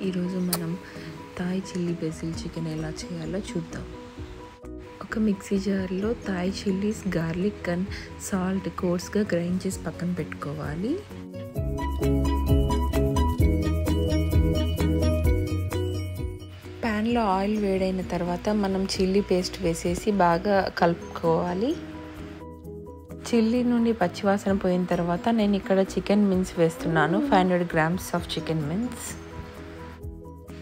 ఈరోజు మనం Thai chilli basil chicken ఎలా చేయాలో చూద్దాం. ఒక మిక్సీ జార్లో Thai chillies, garlic and salt కోర్స్గా గ్రైండ్ చేసి పక్కన పెట్టుకోవాలి. ప్యాన్లో ఆయిల్ వేడైన తర్వాత మనం చిల్లీ పేస్ట్ వేసేసి బాగా కలుపుకోవాలి. చిల్లీ నుండి పచ్చివాసన పోయిన తర్వాత నేను ఇక్కడ చికెన్ మిన్స్ వేస్తున్నాను. 500 grams ఆఫ్ చికెన్ మిన్స్.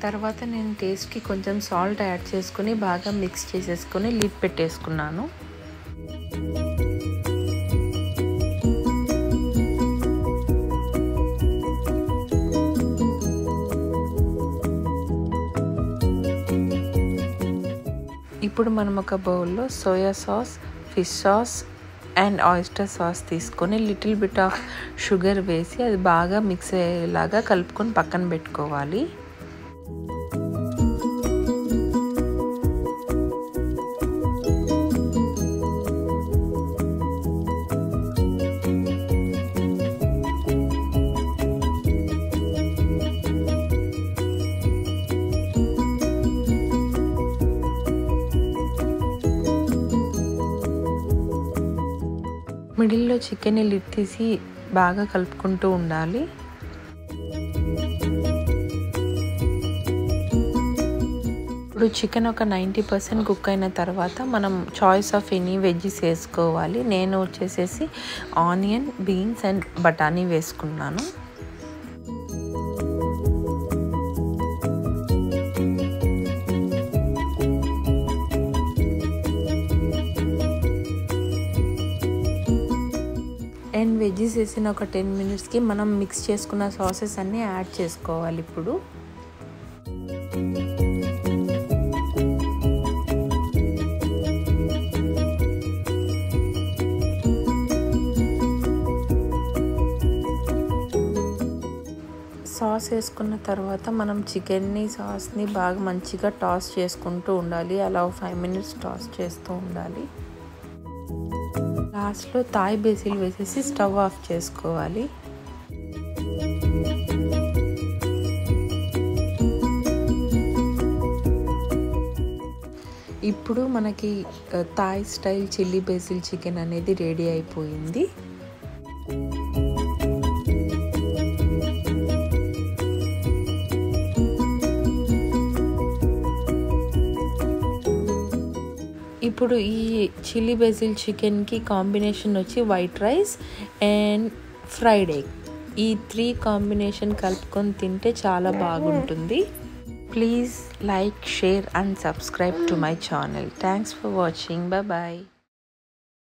తర్వాత నేను టేస్ట్కి కొంచెం సాల్ట్ యాడ్ చేసుకుని బాగా మిక్స్ చేసేసుకొని లిడ్ పెట్టేసుకున్నాను. ఇప్పుడు మనం ఒక బౌల్లో soya sauce, fish sauce and oyster sauce తీసుకొని లిటిల్ బిట్ ఆఫ్ షుగర్ వేసి అది బాగా మిక్స్ అయ్యేలాగా కలుపుకొని పక్కన పెట్టుకోవాలి. మిడిల్లో చికెన్ని లిడ్ తీసి బాగా కలుపుకుంటూ ఉండాలి. ఇప్పుడు చికెన్ ఒక 90% కుక్ అయిన తర్వాత మనం చాయిస్ ఆఫ్ ఎనీ వెజ్జెస్ వేసుకోవాలి. నేను వచ్చేసేసి ఆనియన్, బీన్స్ అండ్ బఠానీ వేసుకున్నాను. అండ్ వెజ్జెస్ వేసిన ఒక 10 minutesకి మనం మిక్స్ చేసుకున్న సాసెస్ అన్నీ యాడ్ చేసుకోవాలి. ఇప్పుడు సాస్ వేసుకున్న తర్వాత మనం చికెన్ని, సాస్ని బాగా మంచిగా టాస్ చేసుకుంటూ ఉండాలి. అలా 5 minutes టాస్ చేస్తూ ఉండాలి. లాస్ట్లో థాయ్ బేసిల్ వేసేసి స్టవ్ ఆఫ్ చేసుకోవాలి. ఇప్పుడు మనకి Thai style chilli basil chicken అనేది రెడీ అయిపోయింది. ఇప్పుడు ఈ చిల్లీ బేసిల్ చికెన్కి కాంబినేషన్ వచ్చి white rice and fried egg. ఈ 3 కాంబినేషన్ కలుపుకొని తింటే చాలా బాగుంటుంది. Please like, share and subscribe to my channel. Thanks for watching. Bye.